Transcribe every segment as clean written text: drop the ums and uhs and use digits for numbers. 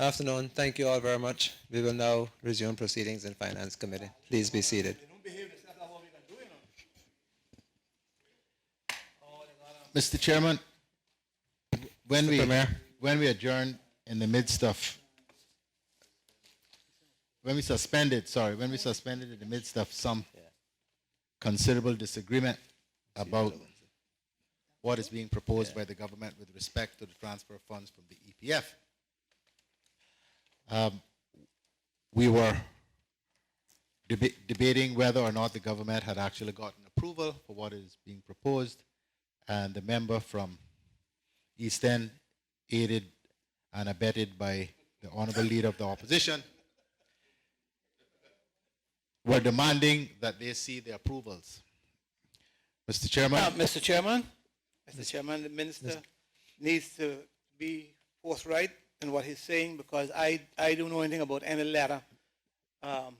Afternoon. Thank you all very much. We will now resume proceedings in Finance Committee. Please be seated. Mr. Chairman, when Mr. we Premier. when we adjourned in the midst of when we suspended in the midst of some considerable disagreement about what is being proposed by the government with respect to the transfer of funds from the EPF. We were debating whether or not the government had actually gotten approval for what is being proposed, and the member from East End, aided and abetted by the Honorable Leader of the Opposition, were demanding that they see the approvals. Mr. Chairman. Mr. Chairman, the minister needs to be forthright in what he's saying, because I don't know anything about any letter, and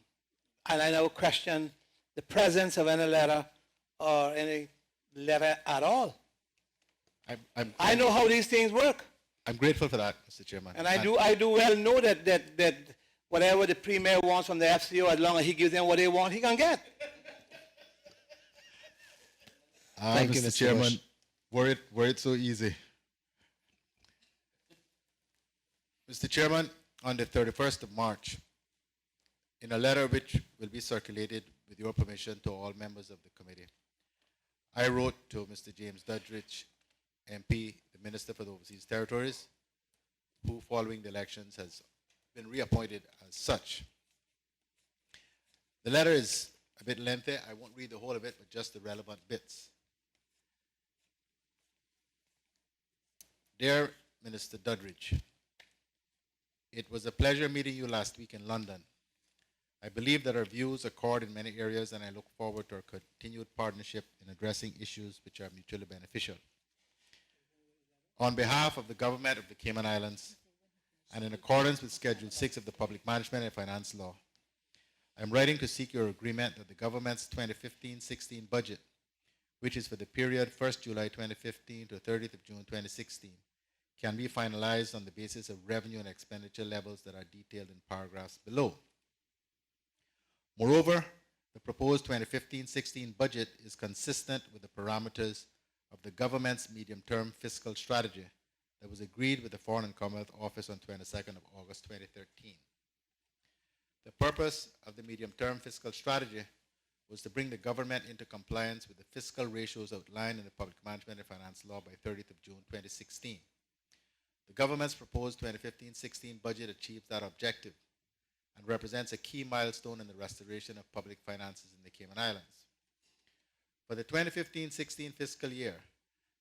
I never question the presence of any letter or any letter at all. I know how these things work, I'm grateful for that, Mr. Chairman. and I do well know that whatever the Premier wants from the FCO, as long as he gives them what they want, he can get. Thank you, Mr. Mr. Chairman, Bush. were it so easy. Mr. Chairman, on the 31st of March, in a letter which will be circulated with your permission to all members of the committee, I wrote to Mr. James Dudridge, MP, the Minister for the Overseas Territories, who, following the elections, has been reappointed as such. The letter is a bit lengthy. I won't read the whole of it, but just the relevant bits. Dear Minister Dudridge, it was a pleasure meeting you last week in London. I believe that our views accord in many areas, and I look forward to our continued partnership in addressing issues which are mutually beneficial. On behalf of the government of the Cayman Islands, and in accordance with Schedule 6 of the Public Management and Finance Law, I am writing to seek your agreement that the government's 2015-16 budget, which is for the period 1st July 2015 to 30th of June 2016, can be finalized on the basis of revenue and expenditure levels that are detailed in paragraphs below. Moreover, the proposed 2015-16 budget is consistent with the parameters of the government's medium-term fiscal strategy that was agreed with the Foreign and Commonwealth Office on 22nd of August 2013. The purpose of the medium-term fiscal strategy was to bring the government into compliance with the fiscal ratios outlined in the Public Management and Finance Law by 30th of June 2016. The government's proposed 2015-16 budget achieves that objective and represents a key milestone in the restoration of public finances in the Cayman Islands. For the 2015-16 fiscal year,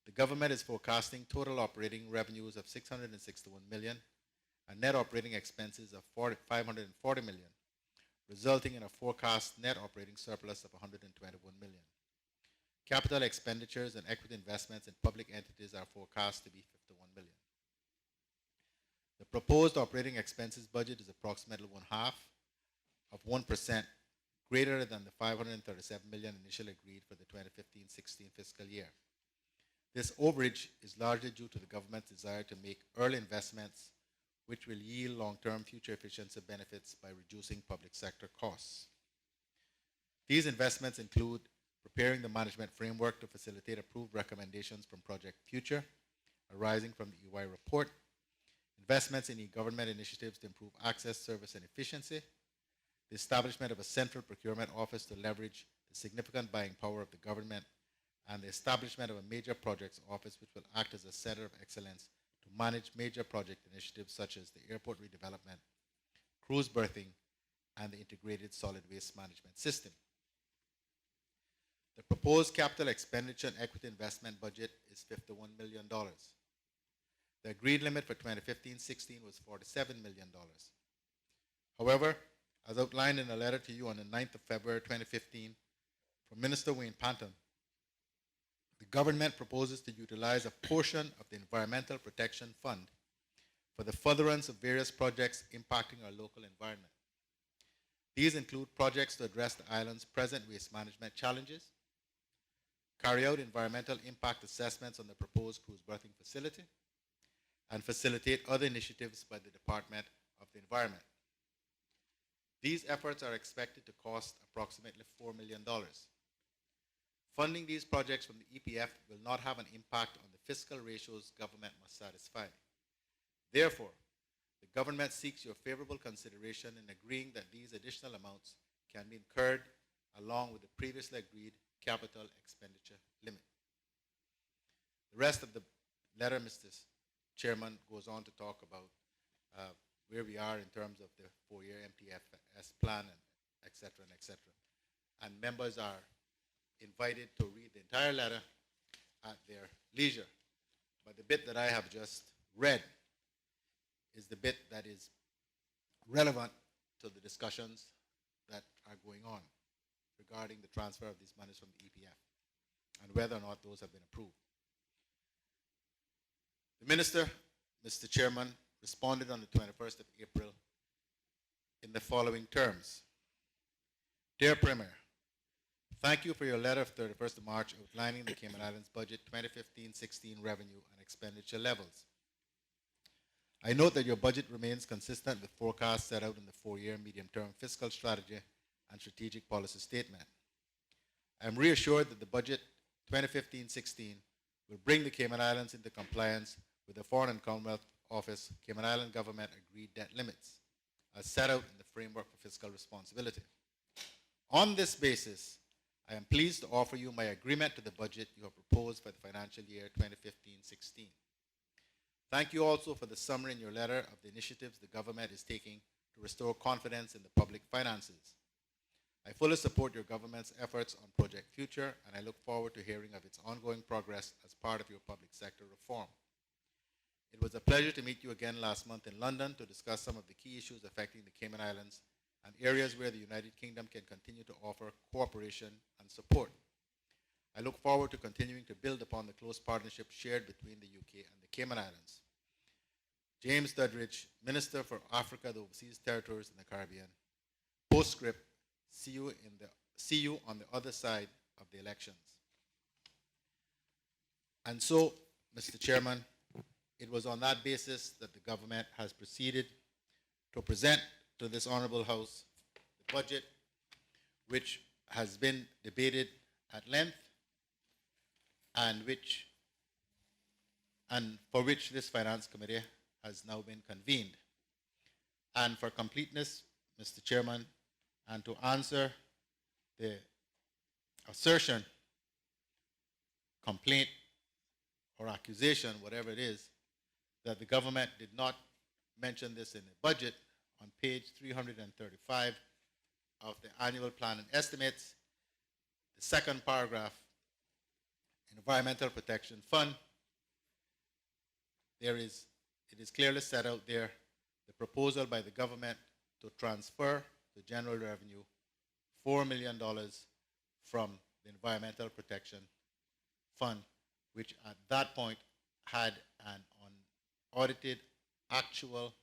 the government is forecasting total operating revenues of $661 million and net operating expenses of $540 million, resulting in a forecast net operating surplus of $121 million. Capital expenditures and equity investments in public entities are forecast to be $51 million. The proposed operating expenses budget is approximately 1% greater than the $537 million initially agreed for the 2015-16 fiscal year. This overage is largely due to the government's desire to make early investments which will yield long-term future efficiency benefits by reducing public sector costs. These investments include preparing the management framework to facilitate approved recommendations from Project Future arising from the EY report, investments in e-government initiatives to improve access, service, and efficiency, the establishment of a central procurement office to leverage the significant buying power of the government, and the establishment of a major projects office which will act as a center of excellence to manage major project initiatives such as the airport redevelopment, cruise berthing, and the integrated solid waste management system. The proposed capital expenditure and equity investment budget is $51 million. The agreed limit for 2015-16 was $47 million. However, as outlined in a letter to you on the 9th of February 2015 from Minister Wayne Panton, the government proposes to utilize a portion of the Environmental Protection Fund for the furtherance of various projects impacting our local environment. These include projects to address the island's present waste management challenges, carry out environmental impact assessments on the proposed cruise berthing facility, and facilitate other initiatives by the Department of the environment. These efforts are expected to cost approximately $4 million. Funding these projects from the EPF will not have an impact on the fiscal ratios government must satisfy. Therefore, the government seeks your favorable consideration in agreeing that these additional amounts can be incurred along with the previously agreed capital expenditure limit. The rest of the letter, Mr. Chairman, goes on to talk about where we are in terms of the four-year MTFS plan, and et cetera, and et cetera. And members are invited to read the entire letter at their leisure. But the bit that I have just read is the bit that is relevant to the discussions that are going on regarding the transfer of these monies from the EPF and whether or not those have been approved. The Minister, Mr. Chairman, responded on the 21st of April in the following terms. Dear Premier, thank you for your letter of 31st of March outlining the Cayman Islands budget 2015-16 revenue and expenditure levels. I note that your budget remains consistent with forecasts set out in the four-year medium-term fiscal strategy and strategic policy statement. I am reassured that the budget 2015-16 will bring the Cayman Islands into compliance with the Foreign and Commonwealth Office Cayman Island Government agreed debt limits as set out in the framework for fiscal responsibility. On this basis, I am pleased to offer you my agreement to the budget you have proposed for the financial year 2015-16. Thank you also for the summary in your letter of the initiatives the government is taking to restore confidence in the public finances. I fully support your government's efforts on Project Future, and I look forward to hearing of its ongoing progress as part of your public sector reform. It was a pleasure to meet you again last month in London to discuss some of the key issues affecting the Cayman Islands and areas where the United Kingdom can continue to offer cooperation and support. I look forward to continuing to build upon the close partnership shared between the UK and the Cayman Islands. James Duddridge, Minister for Africa, the Overseas Territories, and the Caribbean. Postscript, see you on the other side of the elections. And so, Mr. Chairman, it was on that basis that the government has proceeded to present to this Honorable House the budget, which has been debated at length and for which this Finance Committee has now been convened. And for completeness, Mr. Chairman, and to answer the assertion, complaint, or accusation, whatever it is, that the government did not mention this in the budget, on page 335 of the annual plan and estimates, the second paragraph, Environmental Protection Fund, it is clearly set out there the proposal by the government to transfer to general revenue $4 million from the Environmental Protection Fund, which at that point had an unaudited actual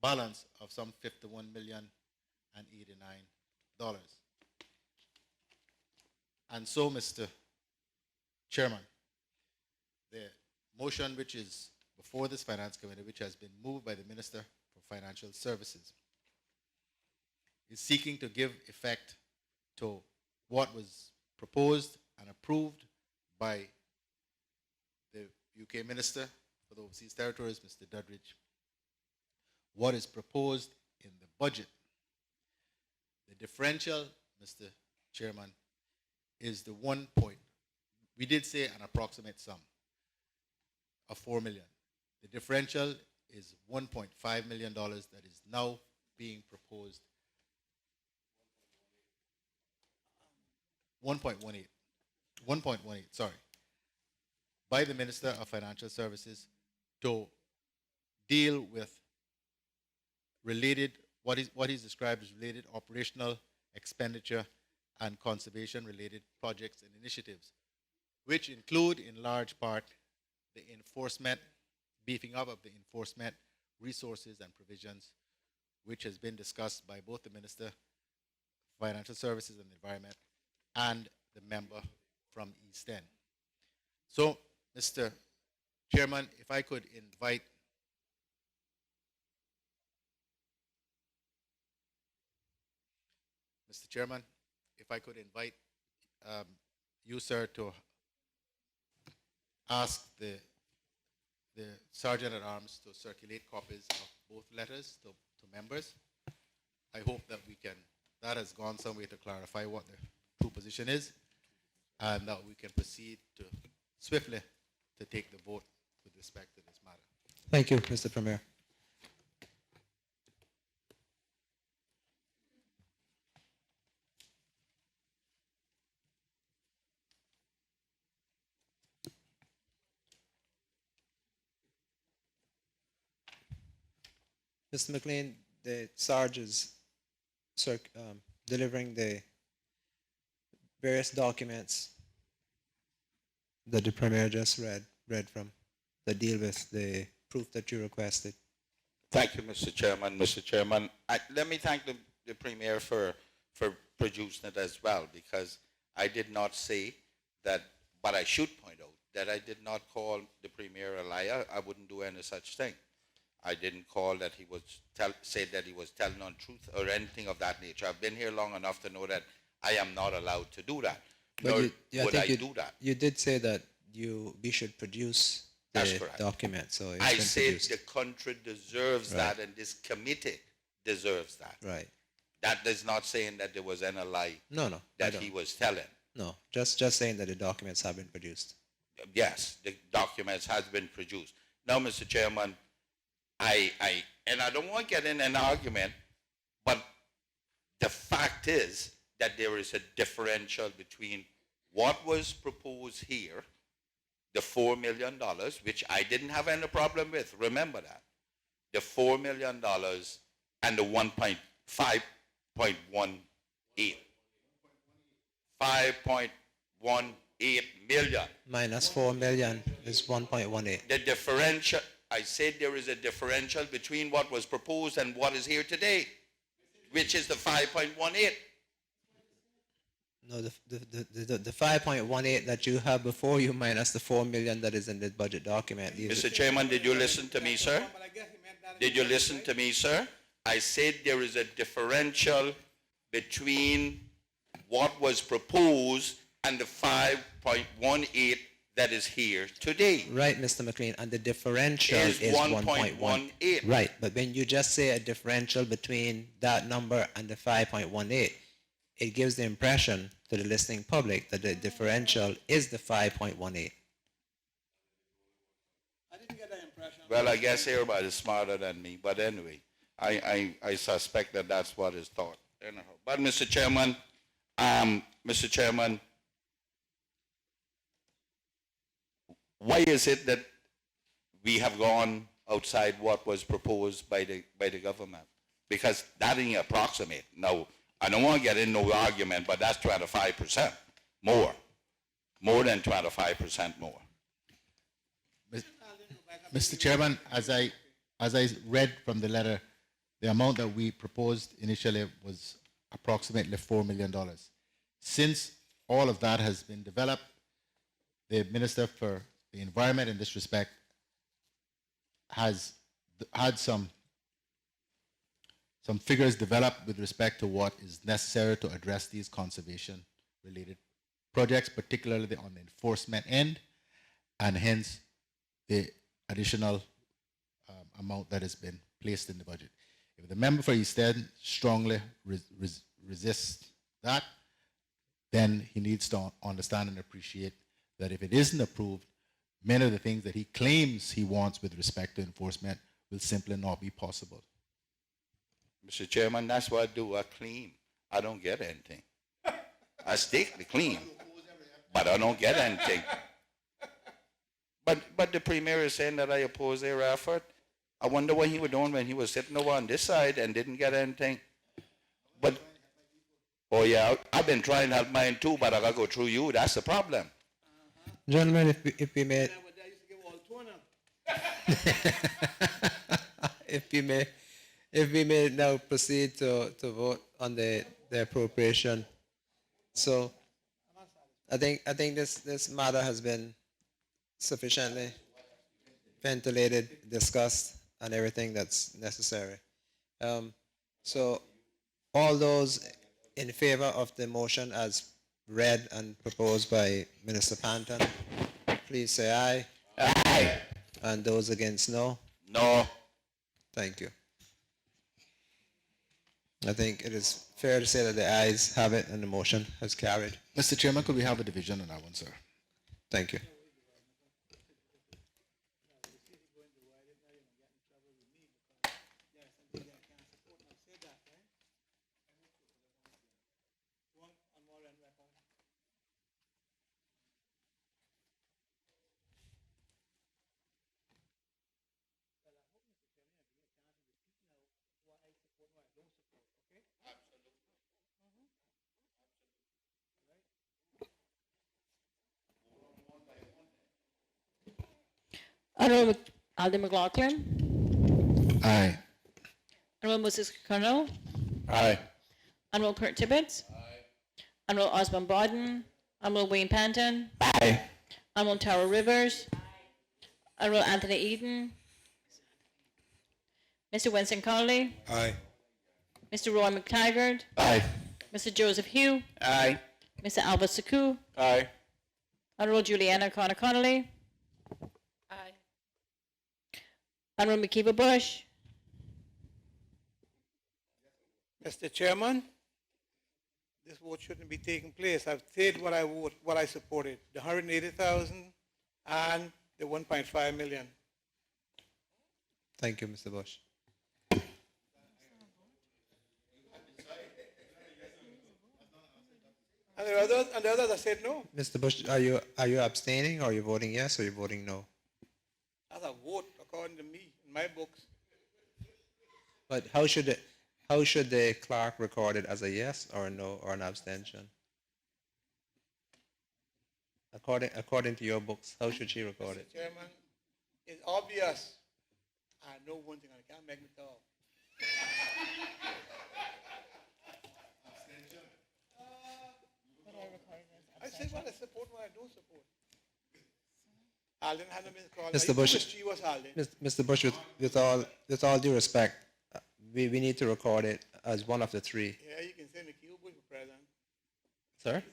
balance of some $51,089,000. And so, Mr. Chairman, the motion which is before this Finance Committee, which has been moved by the Minister for Financial Services, is seeking to give effect to what was proposed and approved by the UK Minister for the Overseas Territories, Mr. Duddridge. What is proposed in the budget, the differential, Mr. Chairman, is the we did say an approximate sum of $4 million. The differential is $1.5 million that is now being proposed. 1.18, sorry, by the Minister of Financial Services to deal with related, what he's described as related operational expenditure and conservation-related projects and initiatives, which include in large part the enforcement, beefing up of the enforcement resources and provisions, which has been discussed by both the Minister of Financial Services and the Environment and the member from East End. So, Mr. Chairman, if I could invite Mr. Chairman, if I could invite you, sir, to ask the Sergeant at Arms to circulate copies of both letters to members. I hope that that has gone some way to clarify what the true position is, and that we can proceed to swiftly to take the vote with respect to this matter. Thank you, Mr. Premier. Mr. McLean, the Sarge is delivering the various documents that the Premier just read from that deal with the proof that you requested. Thank you, Mr. Chairman. Mr. Chairman, let me thank the Premier for producing it as well, because I did not say that, but I should point out that I did not call the Premier a liar. I wouldn't do any such thing. I didn't call that he was said that he was telling untruth or anything of that nature. I've been here long enough to know that I am not allowed to do that. Nor would I do that. You did say that we should produce That's the correct. document, so it's I been said produced. the country deserves Right. that, and this committee deserves that. Right. That is not saying that there was any lie No, I that don't. he was telling. No, just saying that the documents have been produced. Yes, the documents has been produced. Now, Mr. Chairman, and I don't want to get in an argument, but the fact is that there is a differential between what was proposed here, the $4 million, which I didn't have any problem with. Remember that. The $4 million and the 5.18. 5.18 million. Minus 4 million is 1.18. The differential, I said there is a differential between what was proposed and what is here today, which is the 5.18. No, the 5.18 that you have before you minus the 4 million that is in the budget document. Mr. Chairman, did you listen to me, sir? Did you listen to me, sir? I said there is a differential between what was proposed and the 5.18 that is here today. Right, Mr. McLean, and the differential Is is 1.18. 1.18. Right, but when you just say a differential between that number and the 5.18, it gives the impression to the listening public that the differential is the 5.18. I didn't get that impression. Well, I guess everybody's smarter than me, but anyway, I suspect that that's what is thought. Anyhow. But Mr. Chairman, why is it that we have gone outside what was proposed by the government? Because that ain't approximate. Now, I don't want to get in no argument, but that's 25% more than 25% more. Mr. Chairman, as I read from the letter, the amount that we proposed initially was approximately $4 million. Since all of that has been developed, the Minister for the Environment in this respect has had some figures developed with respect to what is necessary to address these conservation-related projects, particularly on the enforcement end, and hence the additional amount that has been placed in the budget. If the member for East End strongly resists that, then he needs to understand and appreciate that if it isn't approved, many of the things that he claims he wants with respect to enforcement will simply not be possible. Mr. Chairman, that's what I do. I clean. I don't get anything. I strictly clean, but I don't get anything. But the Premier is saying that I oppose their effort. I wonder what he was doing when he was sitting over on this side and didn't get anything. But, oh yeah, I've been trying to help mine too, but I got to go through you. That's the problem. Gentlemen, if we may, if we may now proceed to vote on the appropriation. So I think this matter has been sufficiently ventilated, discussed, and everything that's necessary. So all those in favor of the motion as read and proposed by Minister Panton, please say aye. Aye. And those against, no. No. Thank you. I think it is fair to say that the ayes have it and the motion has carried. Mr. Chairman, could we have a division on that one, sir? Thank you. Honorable Alden McLaughlin. Aye. Honorable Moses Colonel. Aye. Honorable Kurt Tibbetts. Honorable Osmond Bodden. Honorable Wayne Panton. Aye. Honorable Tara Rivers. Honorable Anthony Eden. Mr. Winston Connolly. Aye. Mr. Roy McTaggart. Aye. Mr. Joseph Hugh. Aye. Mr. Albert Saku. Aye. Honorable Juliana Connor Connolly. Aye. Honorable McKeever Bush. Mr. Chairman, this vote shouldn't be taking place. I've said what I supported, the 180,000 and the 1.5 million. Thank you, Mr. Bush. And the others I said no. Mr. Bush, are you abstaining or are you voting yes or are you voting no? That's a vote according to me, in my books. But how should the clerk record it as a yes or a no or an abstention? According to your books, how should she record it? Mr. Chairman, it's obvious. I know one thing, I can't make me talk. I say what I support, what I don't support. Alden had a missed call. Mr. Bush, She was Alden. Mr. Bush, with all due respect, we need to record it as one of the three. Yeah, you can say McKeown Bush for president. Sir?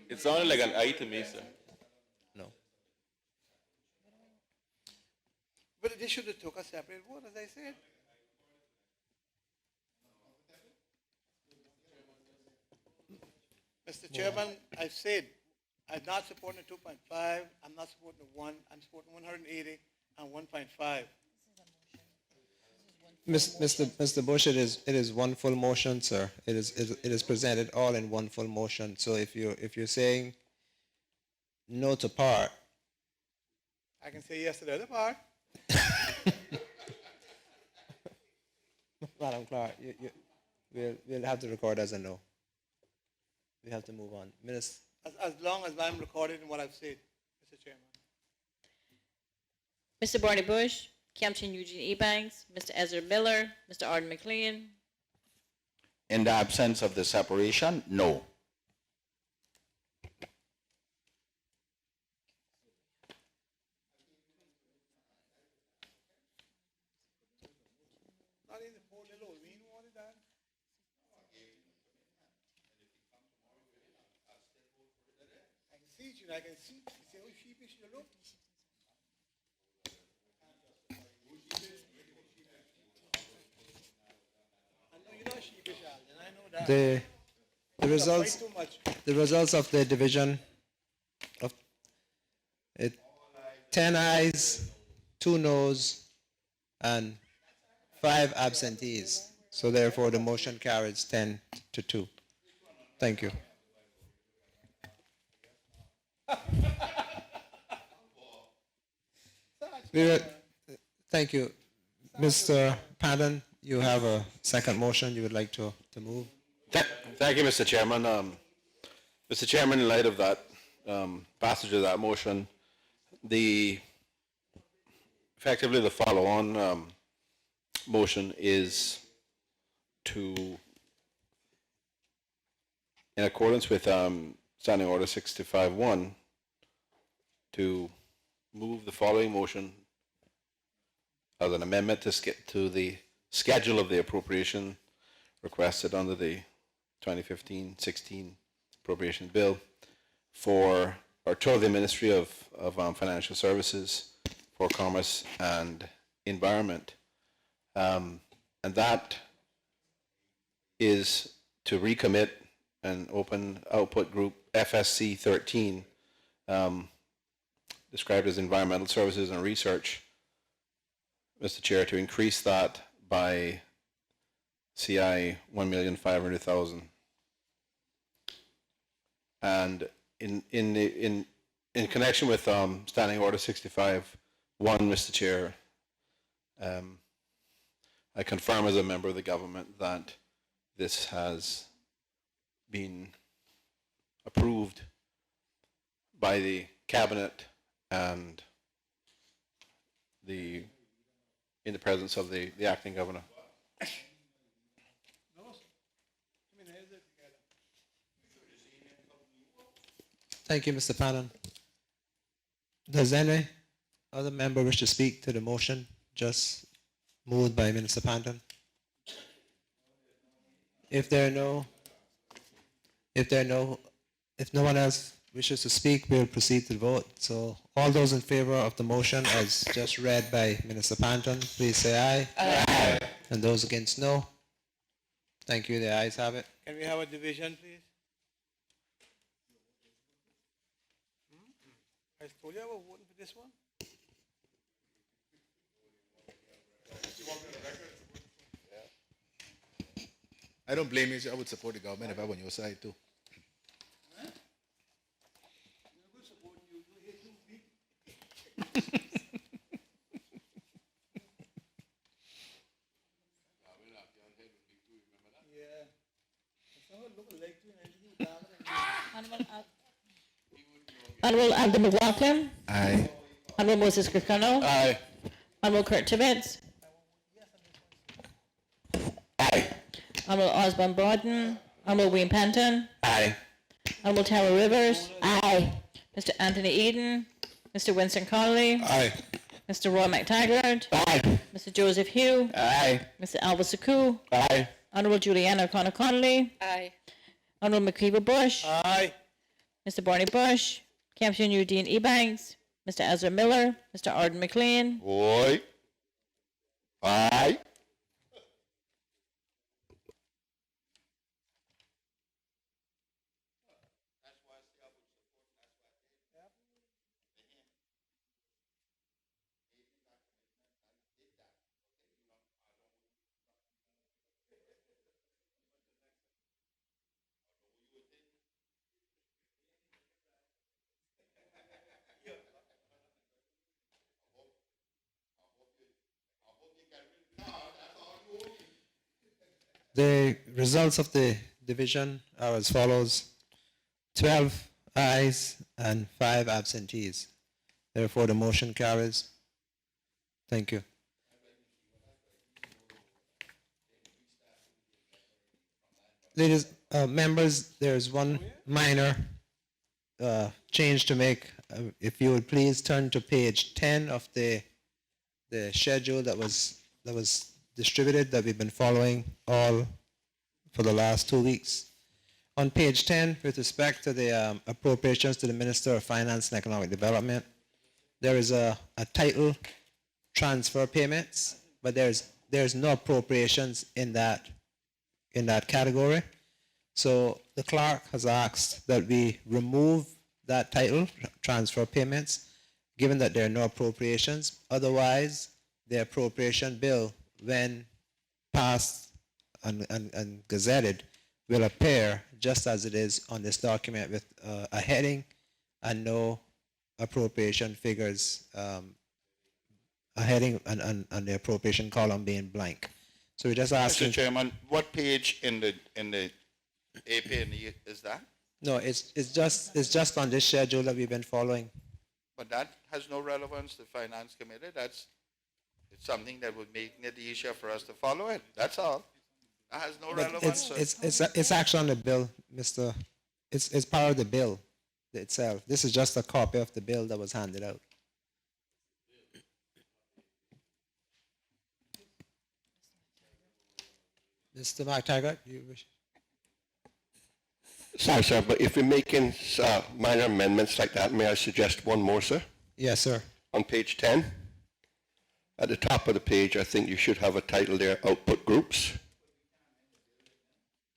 It sounded like an I to me, sir. No. But they should have took a separate vote, as I said. Mr. Chairman, I've said I'm not supporting the 2.5. I'm not supporting the 1. I'm supporting 180 and 1.5. Mr. Bush, it is one full motion, sir. It is presented all in one full motion. So if you're saying no to part, I can say yes to the other part. Madam Clerk, we'll have to record as a no. We have to move on. Minister. As long as I'm recorded in what I've said, Mr. Chairman. Mr. Barney Bush. Captain Eugene Ebanks. Mr. Ezra Miller. Mr. Arden McLean. In the absence of the separation, no. Not in the poor little we wanted that. I can see you, I can see. You say, oh, sheepish you look. I know you're not sheepish, Alden. I know that. The results of the division of it 10 ayes, 2 noes, and 5 absentees. So therefore the motion carries 10-2. Thank you. Thank you. Mr. Padden, you have a second motion you would like to move? Thank you, Mr. Chairman. Mr. Chairman, in light of that passage of that motion, effectively the follow-on motion is to, in accordance with Standing Order 651, to move the following motion as an amendment to the schedule of the appropriation requested under the 2015-16 appropriation bill to the Ministry of Financial Services for Commerce and Environment. And that is to recommit an open output group FSC 13, described as Environmental Services and Research, Mr. Chair, to increase that by CI 1,500,000. And in connection with Standing Order 65-1, Mr. Chair, I confirm as a member of the government that this has been approved by the Cabinet and in the presence of the acting governor. Thank you, Mr. Pannon. Does any other member wish to speak to the motion just moved by Minister Panton? If no one else wishes to speak, we'll proceed to the vote. So all those in favor of the motion as just read by Minister Panton, please say aye. Aye. And those against, no. Thank you. The ayes have it. Can we have a division, please? I told you I was voting for this one. I don't blame you. I would support the government if I were on your side too. Honorable Anthony McLaughlin. Aye. Honorable Moses Kirkconnell. Aye. Honorable Kurt Tibbetts. Aye. Honorable Osborne Borden. Honorable Wayne Panton. Aye. Honorable Tara Rivers. Aye. Mr. Anthony Eden. Mr. Winston Connolly. Aye. Mr. Roy McTaggart. Aye. Mr. Joseph Hugh. Aye. Mr. Alva Saku. Aye. Honorable Juliana O'Connor Connolly. Aye. Honorable McKeever Bush. Aye. Mr. Barney Bush. Captain Eugene Ebanks. Mr. Ezra Miller. Mr. Arden McLean. Aye. Aye. The results of the division are as follows: 12 ayes and 5 absentees. Therefore, the motion carries. Thank you. Ladies, members, there's one minor change to make. If you would please turn to page 10 of the schedule that was distributed, that we've been following all for the last 2 weeks. On page 10, with respect to the appropriations to the Minister of Finance and Economic Development, there is a title, transfer payments, but there's no appropriations in that category. So the clerk has asked that we remove that title, transfer payments, given that there are no appropriations. Otherwise, the appropriation bill, when passed and gazetted, will appear just as it is on this document, with a heading and no appropriation figures, a heading and the appropriation column being blank. So we're just asking. Mr. Chairman, what page in the AP&E is that? No, it's just on this schedule that we've been following. But that has no relevance to Finance Committee. It's something that would make it easier for us to follow it. That's all. That has no But relevance. it's actually on the bill, Mr. It's part of the bill itself. This is just a copy of the bill that was handed out. Mr. McTaggart, you wish? Sorry, sir, but if we're making minor amendments like that, may I suggest one more, sir? Yes, sir. On page 10, at the top of the page, I think you should have a title there, Output Groups.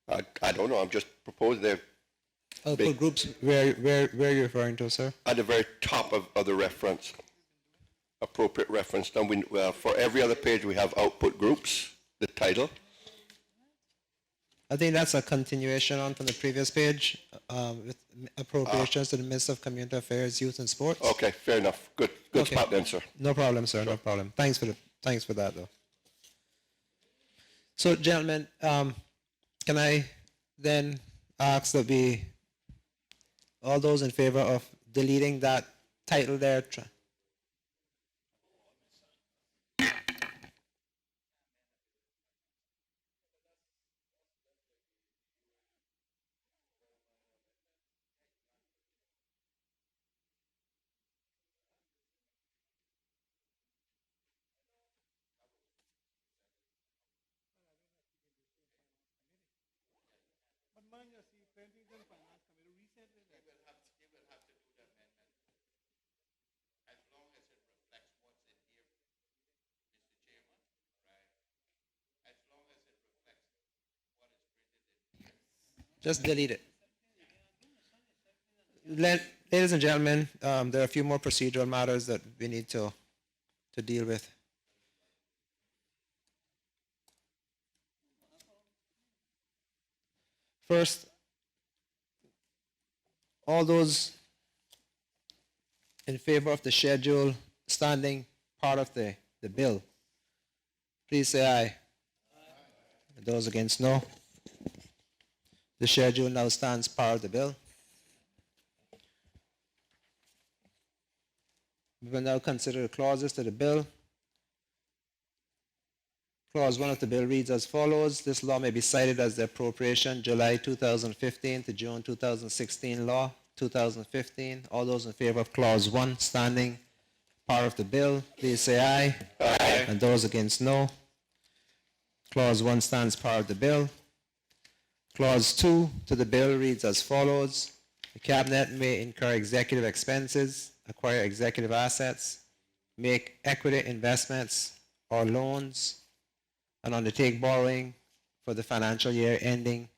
I don't know, I'm just proposing there Output groups, where are you referring to, sir? at the very top of the reference, appropriate reference. Then for every other page, we have Output Groups, the title. I think that's a continuation on from the previous page with appropriations to the Minister of Community Affairs, Youth and Sports. Okay, fair enough. Good Okay. spot then, sir. No problem, sir. No problem. Thanks for that, though. So, gentlemen, can I then ask that all those in favor of deleting that title there? Just delete it. Ladies and gentlemen, there are a few more procedural matters that we need to deal with. First, all those in favor of the schedule standing part of the bill, please say aye. Those against, no. The schedule now stands part of the bill. We will now consider the clauses to the bill. Clause 1 of the bill reads as follows. This law may be cited as the appropriation July 2015 to June 2016 law 2015. All those in favor of clause 1 standing part of the bill, please say aye. Aye. And those against, no. Clause 1 stands part of the bill. Clause 2 to the bill reads as follows. The Cabinet may incur executive expenses, acquire executive assets, make equity investments or loans, and undertake borrowing for the financial year ending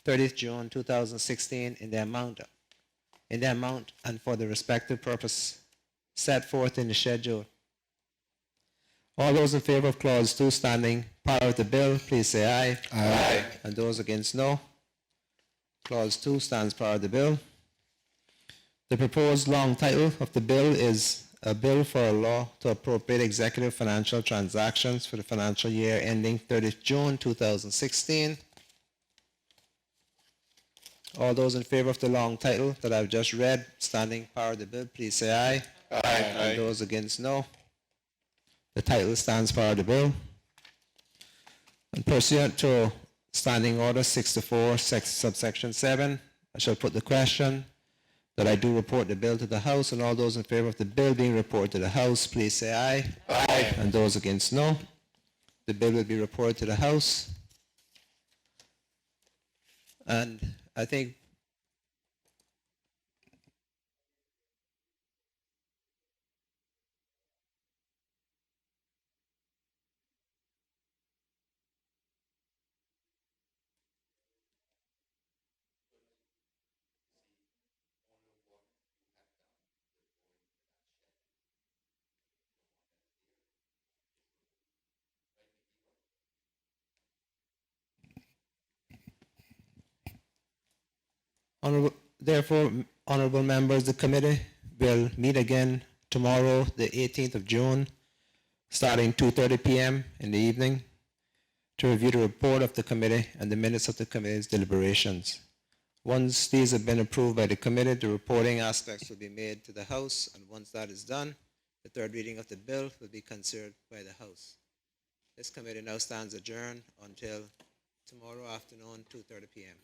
30th June 2016 in the amount and for the respective purpose set forth in the schedule. All those in favor of clause 2 standing part of the bill, please say aye. Aye. And those against, no. Clause 2 stands part of the bill. The proposed long title of the bill is a bill for a law to appropriate executive financial transactions for the financial year ending 30th June 2016. All those in favor of the long title that I've just read, standing part of the bill, please say aye. Aye. And those against, no. The title stands part of the bill. And pursuant to Standing Order 64, subsection 7, I shall put the question that I do report the bill to the House, and all those in favor of the bill being reported to the House, please say aye. Aye. And those against, no. The bill will be reported to the House. And I think therefore, honorable members, the committee will meet again tomorrow, the 18th of June, starting 2:30 p.m. in the evening, to review the report of the committee and the minutes of the committee's deliberations. Once these have been approved by the committee, the reporting aspects will be made to the House, and once that is done, the third reading of the bill will be considered by the House. This committee now stands adjourned until tomorrow afternoon, 2:30 p.m.